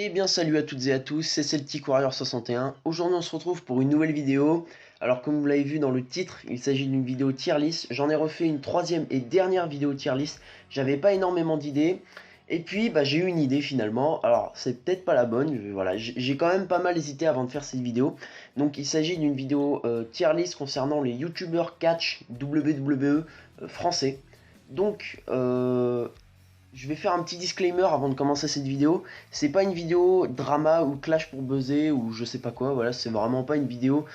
Eh bien salut à toutes et à tous, c'est Celtic Warrior 61. Aujourd'hui on se retrouve pour une nouvelle vidéo. Alors comme vous l'avez vu dans le titre, il s'agit d'une vidéo tier list. J'en ai refait une troisième et dernière vidéo tier list. J'avais pas énormément d'idées. Et puis j'ai eu une idée finalement. Alors c'est peut-être pas la bonne, voilà, j'ai quand même pas mal hésité avant de faire cette vidéo. Donc il s'agit d'une vidéo tier list concernant les youtubeurs catch WWE français. Donc je vais faire un petit disclaimer avant de commencer cette vidéo. C'est pas une vidéo drama ou clash pour buzzer ou je sais pas quoi. Voilà, c'est vraiment pas une vidéo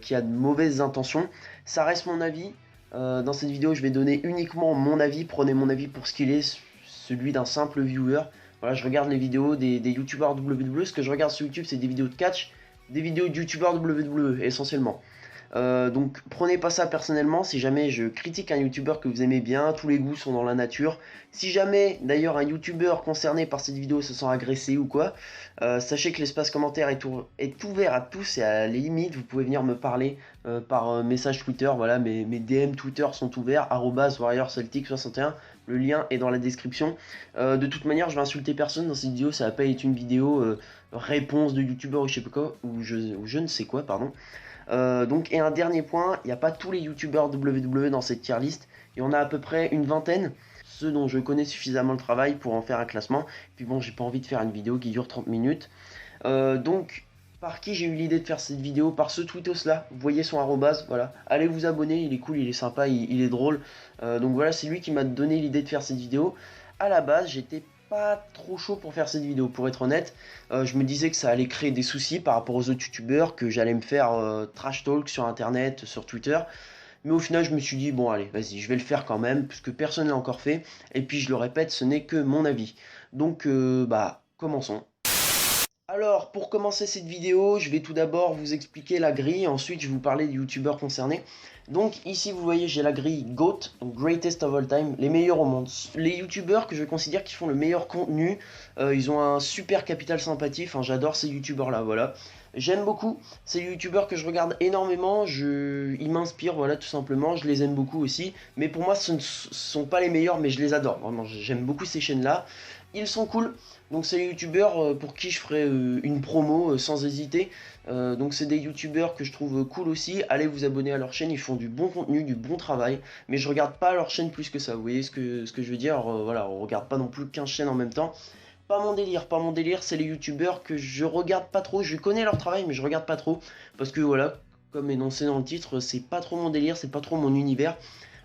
qui a de mauvaises intentions. Ça reste mon avis. Dans cette vidéo, je vais donner uniquement mon avis. Prenez mon avis pour ce qu'il est, celui d'un simple viewer. Voilà, je regarde les vidéos des youtubeurs WWE. Ce que je regarde sur YouTube, c'est des vidéos de catch, des vidéos de youtubeurs WWE essentiellement. Donc prenez pas ça personnellement, si jamais je critique un youtubeur que vous aimez bien, tous les goûts sont dans la nature. Si jamais d'ailleurs un youtubeur concerné par cette vidéo se sent agressé ou quoi, sachez que l'espace commentaire est ouvert à tous et à la limite vous pouvez venir me parler par message Twitter. Voilà, mes DM Twitter sont ouverts, @WarriorCeltic61, le lien est dans la description. De toute manière je vais insulter personne dans cette vidéo, ça va pas être une vidéo réponse de youtubeur ou je sais pas quoi, ou je ne sais quoi, pardon. Et un dernier point, il n'y a pas tous les youtubeurs WWE dans cette tier list, il y en a à peu près une vingtaine, ceux dont je connais suffisamment le travail pour en faire un classement. Puis bon, j'ai pas envie de faire une vidéo qui dure 30 minutes. Par qui j'ai eu l'idée de faire cette vidéo? Par ce tweetos là, vous voyez son arrobase, voilà. Allez vous abonner, il est cool, il est sympa, il est drôle. Donc voilà, c'est lui qui m'a donné l'idée de faire cette vidéo. À la base, j'étais pas trop chaud pour faire cette vidéo, pour être honnête. Je me disais que ça allait créer des soucis par rapport aux autres youtubeurs, que j'allais me faire trash talk sur internet, sur Twitter. Mais au final, je me suis dit, bon allez, vas-y, je vais le faire quand même, puisque personne l'a encore fait. Et puis je le répète, ce n'est que mon avis. Donc commençons. Alors, pour commencer cette vidéo, je vais tout d'abord vous expliquer la grille, ensuite je vais vous parler des youtubeurs concernés. Donc ici vous voyez j'ai la grille GOAT, donc Greatest of All Time, les meilleurs au monde. Les youtubeurs que je considère qui font le meilleur contenu, ils ont un super capital sympathie, enfin j'adore ces youtubeurs là, voilà. J'aime beaucoup, c'est les youtubeurs que je regarde énormément, ils m'inspirent, voilà, tout simplement, je les aime beaucoup aussi. Mais pour moi ce ne sont pas les meilleurs, mais je les adore, vraiment, j'aime beaucoup ces chaînes là. Ils sont cool, donc c'est les youtubeurs pour qui je ferai une promo sans hésiter. Donc c'est des youtubeurs que je trouve cool aussi. Allez vous abonner à leur chaîne, ils font du bon contenu, du bon travail. Mais je regarde pas leur chaîne plus que ça, vous voyez ce que je veux dire. Voilà, on regarde pas non plus 15 chaînes en même temps. Pas mon délire, c'est les youtubeurs que je regarde pas trop. Je connais leur travail mais je regarde pas trop. Parce que voilà, comme énoncé dans le titre, c'est pas trop mon délire, c'est pas trop mon univers.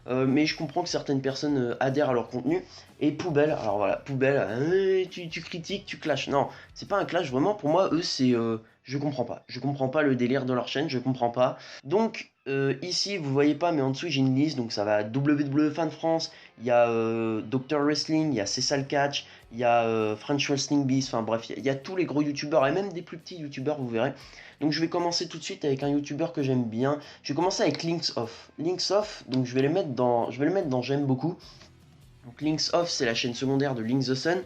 Mais je comprends que certaines personnes adhèrent à leur contenu. Et poubelle, alors voilà, poubelle, tu critiques, tu clashes. Non, c'est pas un clash, vraiment, pour moi, eux, c'est... je comprends pas. Je comprends pas le délire de leur chaîne, je comprends pas. Donc, ici, vous voyez pas, mais en dessous, j'ai une liste. Donc, ça va WWE Fan France, il y a Dr Wrestling, il y a Cessal Catch, il y a French Wrestling Beast, enfin bref, il y a tous les gros youtubeurs, et même des plus petits youtubeurs, vous verrez. Donc je vais commencer tout de suite avec un youtubeur que j'aime bien. Je vais commencer avec Links Off. Links Off, donc je vais le mettre dans j'aime beaucoup. Donc Links Off, c'est la chaîne secondaire de Links the Sun.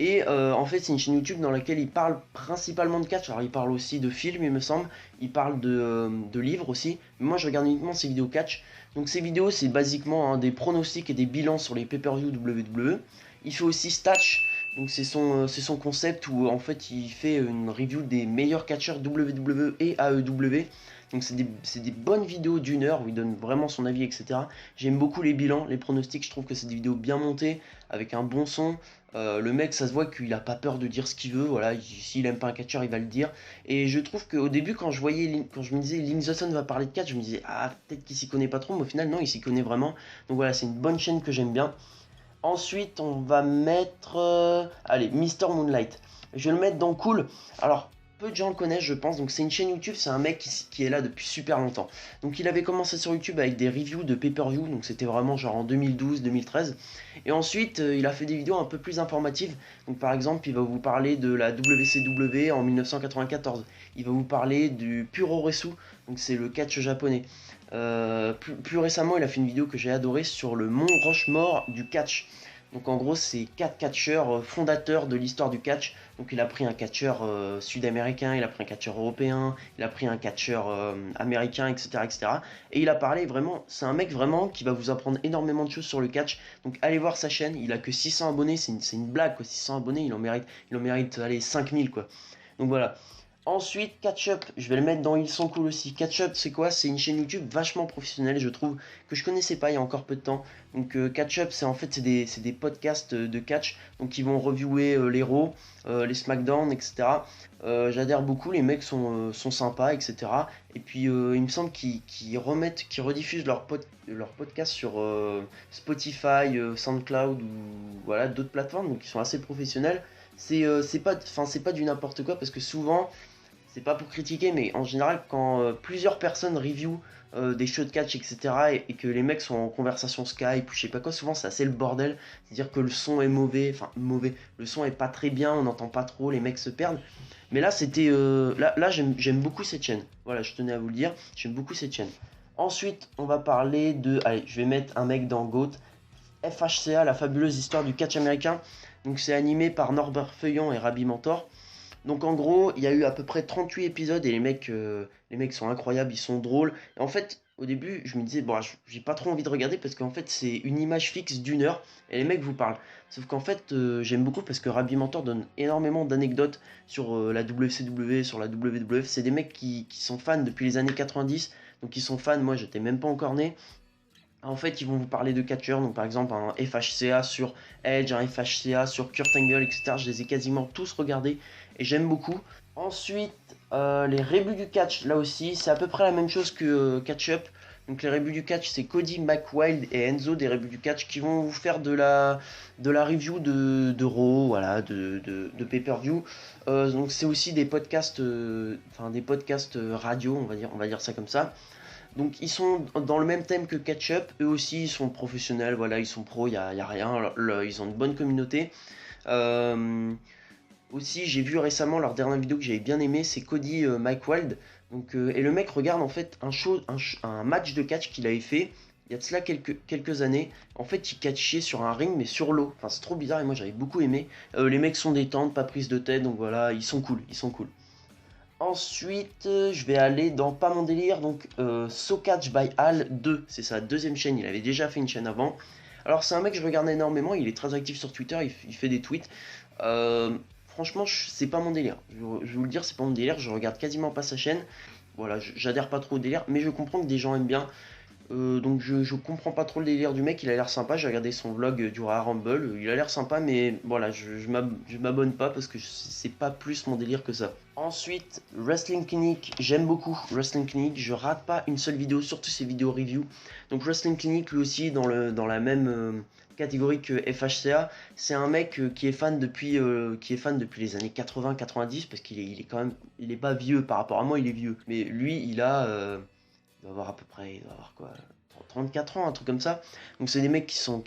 Et en fait, c'est une chaîne YouTube dans laquelle il parle principalement de catch. Alors, il parle aussi de films, il me semble. Il parle de livres aussi. Mais moi, je regarde uniquement ses vidéos catch. Donc, ces vidéos, c'est basiquement des pronostics et des bilans sur les pay-per-view WWE. Il fait aussi Statch. Donc, c'est son concept où en fait, il fait une review des meilleurs catcheurs WWE et AEW. Donc c'est des bonnes vidéos d'une heure où il donne vraiment son avis, etc. J'aime beaucoup les bilans, les pronostics, je trouve que c'est des vidéos bien montées, avec un bon son. Le mec, ça se voit qu'il a pas peur de dire ce qu'il veut, voilà, s'il aime pas un catcheur, il va le dire. Et je trouve qu'au début, quand je me disais Link the Sun va parler de catch, je me disais, ah, peut-être qu'il s'y connaît pas trop, mais au final, non, il s'y connaît vraiment. Donc voilà, c'est une bonne chaîne que j'aime bien. Ensuite, on va mettre, allez, Mister Moonlight. Je vais le mettre dans Cool. Alors, peu de gens le connaissent, je pense. Donc, c'est une chaîne YouTube. C'est un mec qui est là depuis super longtemps. Donc, il avait commencé sur YouTube avec des reviews de pay-per-view. Donc, c'était vraiment genre en 2012-2013. Et ensuite, il a fait des vidéos un peu plus informatives. Donc, par exemple, il va vous parler de la WCW en 1994. Il va vous parler du Puroresu. Donc, c'est le catch japonais. Plus récemment, il a fait une vidéo que j'ai adorée sur le mont Rushmore du catch. Donc en gros, c'est 4 catcheurs fondateurs de l'histoire du catch. Donc il a pris un catcheur sud-américain, il a pris un catcheur européen, il a pris un catcheur américain, etc., etc. Et il a parlé vraiment, c'est un mec vraiment qui va vous apprendre énormément de choses sur le catch. Donc allez voir sa chaîne, il a que 600 abonnés, c'est une blague quoi, 600 abonnés, il en mérite allez, 5000 quoi. Donc voilà. Ensuite, Catch Up, je vais le mettre dans Ils sont cool aussi. Catch Up, c'est quoi? C'est une chaîne YouTube vachement professionnelle, je trouve, que je connaissais pas il y a encore peu de temps. Donc Catch Up, c'est des podcasts de catch, donc ils vont reviewer les Raw, les SmackDown, etc. J'adhère beaucoup, les mecs sont sympas, etc. Et puis il me semble qu'ils rediffusent leur podcast sur Spotify, SoundCloud ou voilà d'autres plateformes, donc ils sont assez professionnels. C'est pas du n'importe quoi parce que souvent c'est pas pour critiquer, mais en général, quand plusieurs personnes review des shows de catch, etc., et que les mecs sont en conversation Skype ou je sais pas quoi, souvent c'est assez le bordel. C'est-à-dire que le son est mauvais, enfin mauvais, le son est pas très bien, on n'entend pas trop, les mecs se perdent. Mais là, là j'aime beaucoup cette chaîne. Voilà, je tenais à vous le dire, j'aime beaucoup cette chaîne. Ensuite, on va parler de. Allez, je vais mettre un mec dans GOAT. FHCA, la fabuleuse histoire du catch américain. Donc, c'est animé par Norbert Feuillon et Rabbi Mentor. Donc en gros, il y a eu à peu près 38 épisodes et les mecs sont incroyables, ils sont drôles. Et en fait, au début, je me disais, bon, j'ai pas trop envie de regarder parce qu'en fait, c'est une image fixe d'1 heure et les mecs vous parlent. Sauf qu'en fait, j'aime beaucoup parce que Rabbi Mentor donne énormément d'anecdotes sur la WCW, sur la WWF. C'est des mecs qui sont fans depuis les années 90, donc ils sont fans. Moi, j'étais même pas encore né. En fait, ils vont vous parler de catcheurs, donc par exemple un FHCA sur Edge, un FHCA sur Kurt Angle, etc. Je les ai quasiment tous regardés et j'aime beaucoup. Ensuite, les rébus du catch, là aussi, c'est à peu près la même chose que Catch Up. Donc les rébus du catch, c'est Cody, McWild et Enzo des rébus du catch qui vont vous faire de la review de Raw, voilà, de pay-per-view. Donc c'est aussi des podcasts, des podcasts radio, on va dire ça comme ça. Donc ils sont dans le même thème que Catch Up, eux aussi ils sont professionnels, voilà, ils sont pros, y a rien, ils ont une bonne communauté. Euh, Aussi j'ai vu récemment leur dernière vidéo que j'avais bien aimé, c'est Cody Mike Wild. Donc, et le mec regarde en fait un match de catch qu'il avait fait il y a de cela quelques années. En fait il catchait sur un ring mais sur l'eau, enfin c'est trop bizarre et moi j'avais beaucoup aimé. Les mecs sont détentes, pas prise de tête, donc voilà, ils sont cool, ils sont cool. Ensuite, je vais aller dans pas mon délire, donc So Catch by Al 2, c'est sa deuxième chaîne, il avait déjà fait une chaîne avant. Alors c'est un mec que je regarde énormément, il est très actif sur Twitter, il fait des tweets. Franchement, c'est pas mon délire, je vais vous le dire, c'est pas mon délire, je regarde quasiment pas sa chaîne. Voilà, j'adhère pas trop au délire, mais je comprends que des gens aiment bien. Donc je comprends pas trop le délire du mec, il a l'air sympa, j'ai regardé son vlog du Royal Rumble, il a l'air sympa mais voilà, je m'abonne pas parce que c'est pas plus mon délire que ça. Ensuite, Wrestling Clinic, j'aime beaucoup Wrestling Clinic, je rate pas une seule vidéo, surtout ses vidéos review. Donc Wrestling Clinic lui aussi dans la même catégorie que FHCA, c'est un mec qui est fan depuis les années 80-90 parce il est quand même, il est pas vieux par rapport à moi, il est vieux. Mais lui, il doit avoir à peu près, il doit avoir quoi, 34 ans, un truc comme ça. Donc c'est des mecs qui sont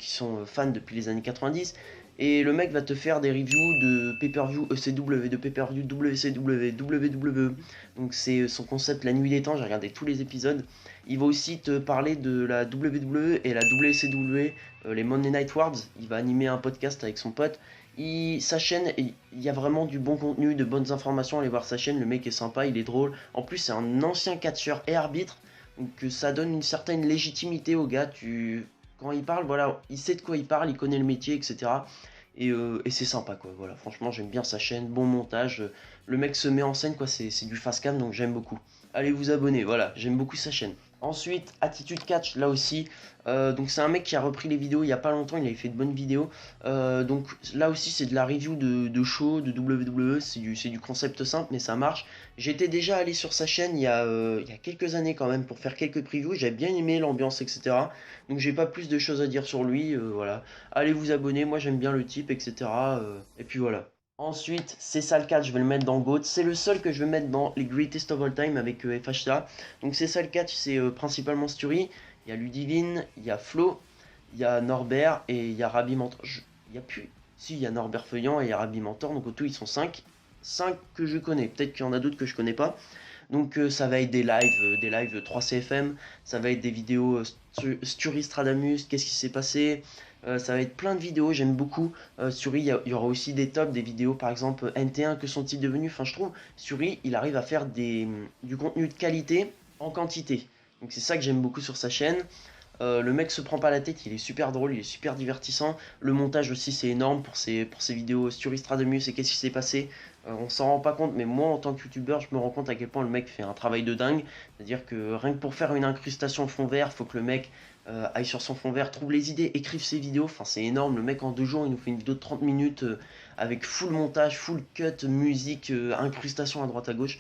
fans depuis les années 90. Et le mec va te faire des reviews de pay-per-view ECW, de pay-per-view WCW, WWE. Donc c'est son concept La Nuit des Temps, j'ai regardé tous les épisodes. Il va aussi te parler de la WWE et la WCW, les Monday Night Wars. Il va animer un podcast avec son pote. Sa chaîne, il y a vraiment du bon contenu, de bonnes informations. Allez voir sa chaîne, le mec est sympa, il est drôle. En plus, c'est un ancien catcheur et arbitre. Donc ça donne une certaine légitimité au gars. Quand il parle, voilà, il sait de quoi il parle, il connaît le métier, etc. Et c'est sympa, quoi. Voilà, franchement, j'aime bien sa chaîne, bon montage. Le mec se met en scène, quoi. C'est du fast cam, donc j'aime beaucoup. Allez vous abonner, voilà, j'aime beaucoup sa chaîne. Ensuite, Attitude Catch, là aussi. Donc c'est un mec qui a repris les vidéos il y a pas longtemps, il avait fait de bonnes vidéos. Donc là aussi c'est de la review de show, de WWE, c'est du concept simple mais ça marche. J'étais déjà allé sur sa chaîne il y a quelques années quand même pour faire quelques previews, j'avais bien aimé l'ambiance etc. Donc j'ai pas plus de choses à dire sur lui, voilà. Allez vous abonner, moi j'aime bien le type etc. Et puis voilà. Ensuite, c'est ça le catch, je vais le mettre dans GOAT. C'est le seul que je vais mettre dans les Greatest of All Time avec FHCA. Donc c'est ça le catch, c'est principalement Sturi. Il y a Ludivine, il y a Flo, il y a Norbert et il y a Rabbi Mentor. Il y a plus. Si, il y a Norbert Feuillant et il y a Rabbi Mentor. Donc au tout, ils sont 5. 5 que je connais. Peut-être qu'il y en a d'autres que je connais pas. Donc ça va être des lives de 3CFM, ça va être des vidéos Sturi Stradamus, qu'est-ce qui s'est passé, ça va être plein de vidéos, j'aime beaucoup. Sturi, il y aura aussi des tops, des vidéos par exemple NT1, que sont-ils devenus. Enfin je trouve, Sturi, il arrive à faire du contenu de qualité en quantité. Donc c'est ça que j'aime beaucoup sur sa chaîne. Le mec se prend pas la tête, il est super drôle, il est super divertissant. Le montage aussi c'est énorme pour ses vidéos Sturi Stradamus et qu'est-ce qui s'est passé. On s'en rend pas compte, mais moi en tant que youtubeur, je me rends compte à quel point le mec fait un travail de dingue. C'est-à-dire que rien que pour faire une incrustation fond vert, faut que le mec aille sur son fond vert, trouve les idées, écrive ses vidéos. Enfin c'est énorme, le mec en 2 jours il nous fait une vidéo de 30 minutes avec full montage, full cut, musique, incrustation à droite à gauche.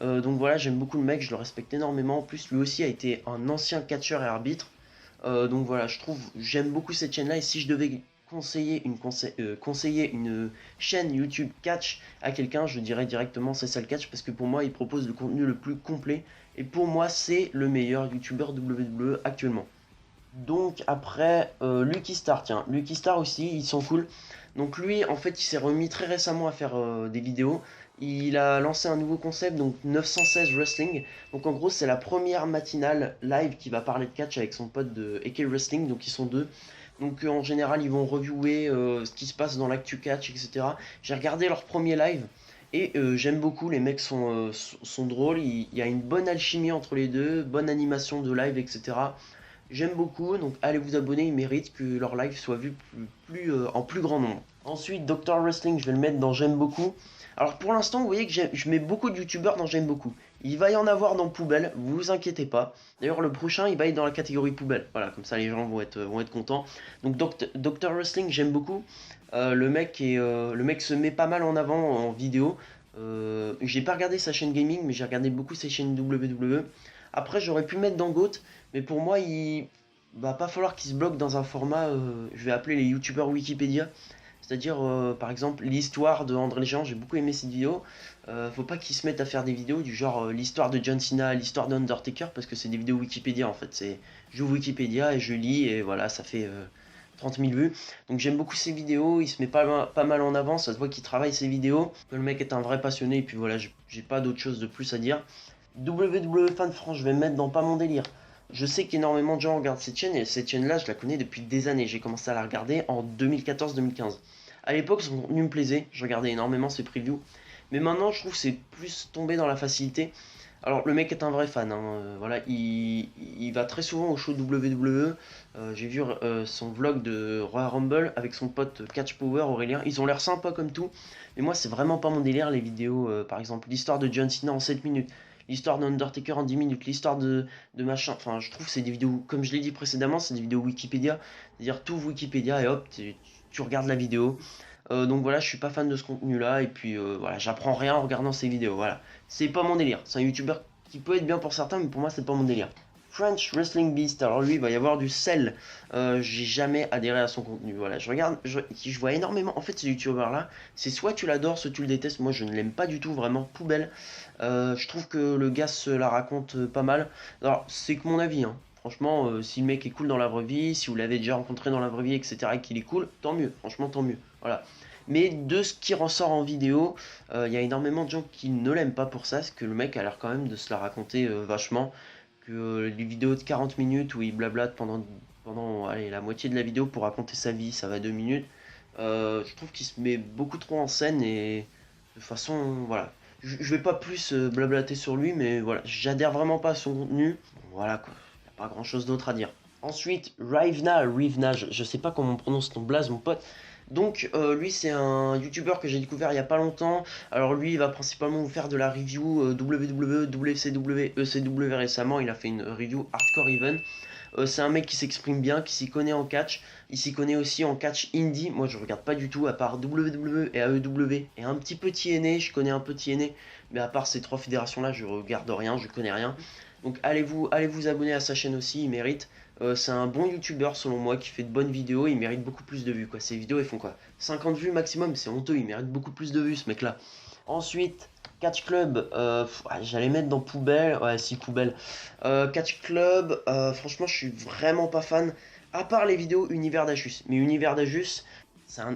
Donc voilà, j'aime beaucoup le mec, je le respecte énormément. En plus, lui aussi a été un ancien catcheur et arbitre. Donc voilà, j'aime beaucoup cette chaîne-là. Et si je devais conseiller une chaîne YouTube catch à quelqu'un, je dirais directement c'est ça le catch, parce que pour moi, il propose le contenu le plus complet. Et pour moi, c'est le meilleur YouTuber WWE actuellement. Donc après, Lucky Star, tiens, Lucky Star aussi, ils sont cool. Donc lui, en fait, il s'est remis très récemment à faire des vidéos. Il a lancé un nouveau concept, donc 916 Wrestling. Donc en gros, c'est la première matinale live qui va parler de catch avec son pote de AK Wrestling, donc ils sont deux. Donc en général, ils vont reviewer ce qui se passe dans l'actu catch, etc. J'ai regardé leur premier live. Et j'aime beaucoup, les mecs sont drôles, il y a une bonne alchimie entre les deux, bonne animation de live, etc. J'aime beaucoup, donc allez vous abonner, ils méritent que leur live soit vu en plus grand nombre. Ensuite, Dr Wrestling, je vais le mettre dans j'aime beaucoup. Alors pour l'instant, vous voyez que je mets beaucoup de youtubeurs dans j'aime beaucoup. Il va y en avoir dans poubelle, vous inquiétez pas. D'ailleurs, le prochain, il va être dans la catégorie poubelle. Voilà, comme ça les gens vont être contents. Donc Dr Wrestling, j'aime beaucoup. Le mec se met pas mal en avant en vidéo. J'ai pas regardé sa chaîne gaming, mais j'ai regardé beaucoup ses chaînes WWE. Après, j'aurais pu mettre dans GOAT, mais pour moi, il va pas falloir qu'il se bloque dans un format, je vais appeler les youtubeurs Wikipédia. C'est-à-dire, par exemple, l'histoire de André le Géant, j'ai beaucoup aimé cette vidéo. Faut pas qu'ils se mettent à faire des vidéos du genre l'histoire de John Cena, l'histoire d'Undertaker, parce que c'est des vidéos Wikipédia en fait. J'ouvre Wikipédia et je lis, et voilà, ça fait 30 000 vues. Donc j'aime beaucoup ces vidéos, il se met pas mal en avant, ça se voit qu'il travaille ses vidéos. Le mec est un vrai passionné, et puis voilà, j'ai pas d'autre chose de plus à dire. WWE Fan France, je vais me mettre dans pas mon délire. Je sais qu'énormément de gens regardent cette chaîne, et cette chaîne-là, je la connais depuis des années. J'ai commencé à la regarder en 2014-2015. À l'époque, son contenu me plaisait, je regardais énormément ses previews. Mais maintenant, je trouve que c'est plus tombé dans la facilité. Alors, le mec est un vrai fan, hein, voilà, il va très souvent au show WWE. J'ai vu son vlog de Royal Rumble avec son pote Catch Power, Aurélien. Ils ont l'air sympas comme tout. Mais moi, c'est vraiment pas mon délire, les vidéos. Par exemple, l'histoire de John Cena en 7 minutes. L'histoire d'Undertaker en 10 minutes, l'histoire de machin. Enfin, je trouve que c'est des vidéos, comme je l'ai dit précédemment, c'est des vidéos Wikipédia. C'est-à-dire, tout Wikipédia et hop, tu regardes la vidéo. Donc voilà, je suis pas fan de ce contenu-là. Et puis voilà, j'apprends rien en regardant ces vidéos. Voilà, c'est pas mon délire. C'est un youtubeur qui peut être bien pour certains, mais pour moi, c'est pas mon délire. French Wrestling Beast, alors lui, il va y avoir du sel. J'ai jamais adhéré à son contenu. Voilà, je vois énormément. En fait, ce youtubeur-là, c'est soit tu l'adores, soit tu le détestes. Moi, je ne l'aime pas du tout, vraiment poubelle. Je trouve que le gars se la raconte pas mal. Alors, c'est que mon avis, hein. Franchement, si le mec est cool dans la vraie vie, si vous l'avez déjà rencontré dans la vraie vie, etc., et qu'il est cool, tant mieux. Franchement, tant mieux. Voilà. Mais de ce qui ressort en vidéo, il y a énormément de gens qui ne l'aiment pas pour ça, parce que le mec a l'air quand même de se la raconter vachement. Que les vidéos de 40 minutes où il blablate pendant allez, la moitié de la vidéo pour raconter sa vie, ça va 2 minutes. Je trouve qu'il se met beaucoup trop en scène et de façon, voilà. Je vais pas plus blablater sur lui, mais voilà, j'adhère vraiment pas à son contenu. Voilà quoi, y a pas grand chose d'autre à dire. Ensuite, Rivna, je sais pas comment on prononce ton blaze, mon pote. Donc lui c'est un youtubeur que j'ai découvert il y a pas longtemps. Alors lui il va principalement vous faire de la review WWE, WCW, ECW récemment. Il a fait une review Hardcore Even. C'est un mec qui s'exprime bien, qui s'y connaît en catch. Il s'y connaît aussi en catch indie. Moi je regarde pas du tout à part WWE et AEW. Et un petit peu TNA, je connais un peu TNA. Mais à part ces trois fédérations là je regarde rien, je connais rien. Donc allez vous abonner à sa chaîne aussi, il mérite. C'est un bon youtubeur selon moi qui fait de bonnes vidéos, il mérite beaucoup plus de vues quoi. Ses vidéos elles font quoi 50 vues maximum, c'est honteux, il mérite beaucoup plus de vues ce mec là. Ensuite, Catch Club, j'allais mettre dans poubelle, ouais si poubelle. Catch Club, franchement je suis vraiment pas fan, à part les vidéos Univers d'Ajus. Mais Univers d'Ajus,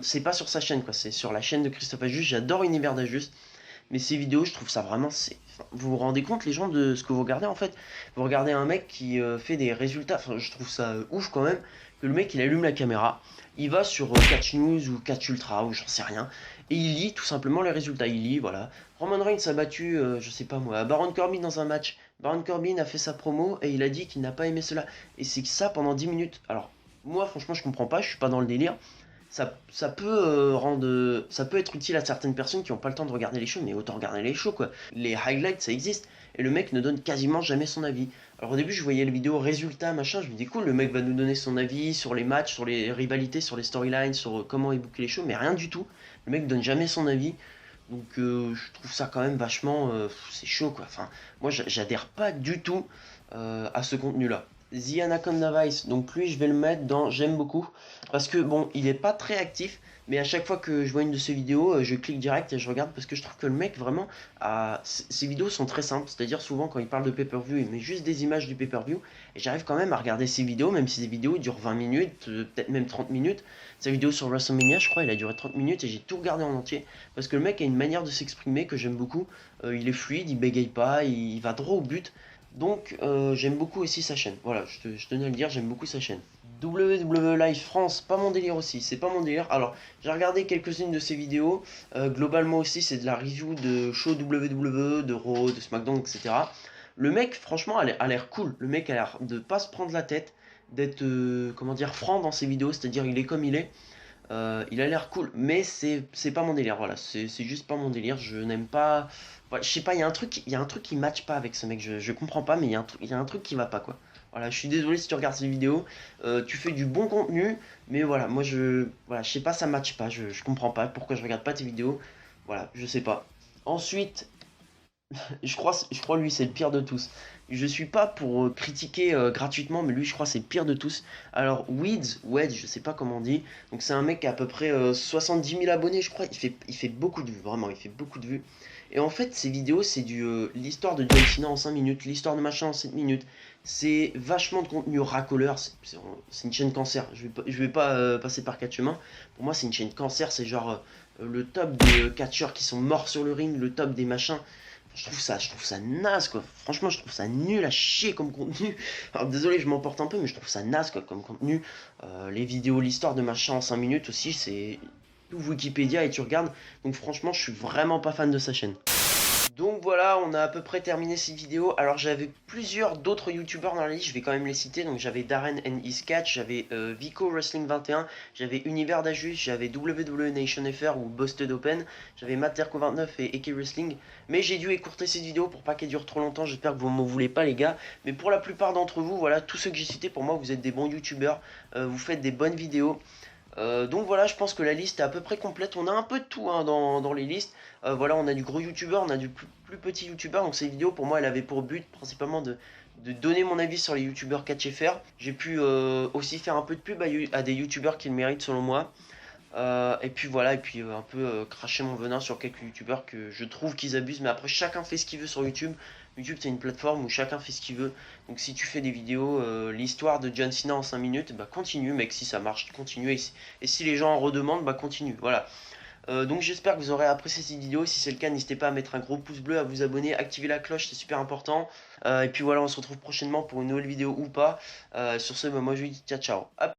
c'est pas sur sa chaîne quoi, c'est sur la chaîne de Christophe Ajus, j'adore Univers d'Ajus. mais ces vidéos, je trouve ça vraiment, vous vous rendez compte les gens de ce que vous regardez en fait? Vous regardez un mec qui fait des résultats, enfin je trouve ça ouf quand même, que le mec il allume la caméra, il va sur Catch News ou Catch Ultra ou j'en sais rien, et il lit tout simplement les résultats, il lit, voilà. Roman Reigns a battu, je sais pas moi, Baron Corbin dans un match, Baron Corbin a fait sa promo et il a dit qu'il n'a pas aimé cela, et c'est que ça pendant 10 minutes, alors moi franchement je comprends pas, je suis pas dans le délire, ça peut ça peut être utile à certaines personnes qui n'ont pas le temps de regarder les shows, mais autant regarder les shows quoi. Les highlights ça existe, et le mec ne donne quasiment jamais son avis. Alors au début je voyais les vidéos résultats machin, je me dis cool, le mec va nous donner son avis sur les matchs, sur les rivalités, sur les storylines, sur comment il boucle les shows, mais rien du tout. Le mec donne jamais son avis. Donc je trouve ça quand même vachement, c'est chaud quoi. Enfin, moi j'adhère pas du tout à ce contenu-là. The Anaconda Vice, donc lui je vais le mettre dans j'aime beaucoup, parce que bon il est pas très actif, mais à chaque fois que je vois une de ses vidéos, je clique direct et je regarde parce que je trouve que le mec vraiment, ses vidéos sont très simples, c'est-à-dire souvent quand il parle de pay-per-view il met juste des images du pay-per-view, et j'arrive quand même à regarder ses vidéos, même si ses vidéos durent 20 minutes, peut-être même 30 minutes. Sa vidéo sur WrestleMania je crois il a duré 30 minutes et j'ai tout regardé en entier, parce que le mec a une manière de s'exprimer que j'aime beaucoup, il est fluide, il bégaye pas, il va droit au but. Donc j'aime beaucoup aussi sa chaîne. Voilà, je tenais à le dire, j'aime beaucoup sa chaîne. WWE Live France, pas mon délire aussi, c'est pas mon délire. Alors, j'ai regardé quelques-unes de ses vidéos. Globalement aussi, c'est de la review de show WWE, de Raw, de SmackDown, etc. Le mec, franchement, a l'air cool. Le mec a l'air de pas se prendre la tête, d'être, comment dire, franc dans ses vidéos, c'est-à-dire il est comme il est. Il a l'air cool, mais c'est pas mon délire, voilà, c'est juste pas mon délire, je n'aime pas... Voilà, je sais pas, il y a un truc qui match pas avec ce mec, je comprends pas, mais il y a un truc qui va pas, quoi. Voilà, je suis désolé si tu regardes ces vidéos, tu fais du bon contenu, mais voilà, moi voilà, je sais pas, ça match pas, je comprends pas pourquoi je regarde pas tes vidéos, voilà, je sais pas. Ensuite, je crois lui c'est le pire de tous. Je suis pas pour critiquer gratuitement, mais lui je crois c'est le pire de tous. Alors Wedge, je sais pas comment on dit. Donc c'est un mec qui a à peu près 70 000 abonnés, je crois. Il fait beaucoup de vues, vraiment, il fait beaucoup de vues. Et en fait ses vidéos c'est l'histoire de John Cena en 5 minutes, l'histoire de machin en 7 minutes. C'est vachement de contenu racoleur, c'est une chaîne cancer. Je vais pas passer par quatre chemins. Pour moi c'est une chaîne cancer, c'est genre le top des catcheurs qui sont morts sur le ring, le top des machins. Je trouve ça naze quoi. Franchement, je trouve ça nul à chier comme contenu. Alors désolé, je m'emporte un peu, mais je trouve ça naze quoi comme contenu. Les vidéos, l'histoire de machin en 5 minutes aussi, c'est tout Wikipédia et tu regardes. Donc franchement, je suis vraiment pas fan de sa chaîne. Donc voilà, on a à peu près terminé cette vidéo. Alors j'avais plusieurs d'autres youtubeurs dans la liste, je vais quand même les citer. Donc j'avais Darren and His Catch, j'avais Vico Wrestling 21, j'avais Univers d'Ajus, j'avais WWE Nation FR ou Busted Open, j'avais Materco 29 et Eke Wrestling. Mais j'ai dû écourter cette vidéo pour pas qu'elle dure trop longtemps, j'espère que vous m'en voulez pas les gars. Mais pour la plupart d'entre vous, voilà, tous ceux que j'ai cités, pour moi vous êtes des bons youtubeurs, vous faites des bonnes vidéos. Donc voilà, je pense que la liste est à peu près complète. On a un peu de tout hein, dans les listes. Voilà, on a du gros youtubeur, on a du plus petit youtubeur. Donc ces vidéos, pour moi, elle avait pour but principalement de donner mon avis sur les youtubeurs catch FR. J'ai pu aussi faire un peu de pub à des youtubeurs qui le méritent selon moi. Et puis voilà, et puis un peu cracher mon venin sur quelques youtubeurs que je trouve qu'ils abusent. Mais après, chacun fait ce qu'il veut sur YouTube. YouTube, c'est une plateforme où chacun fait ce qu'il veut. Donc si tu fais des vidéos, l'histoire de John Cena en 5 minutes, bah continue mec, si ça marche, continue. Et si les gens en redemandent, bah continue. Voilà. Donc j'espère que vous aurez apprécié cette vidéo. Si c'est le cas, n'hésitez pas à mettre un gros pouce bleu, à vous abonner, activer la cloche, c'est super important. Et puis voilà, on se retrouve prochainement pour une nouvelle vidéo ou pas. Sur ce, bah, moi je vous dis ciao ciao. Hop.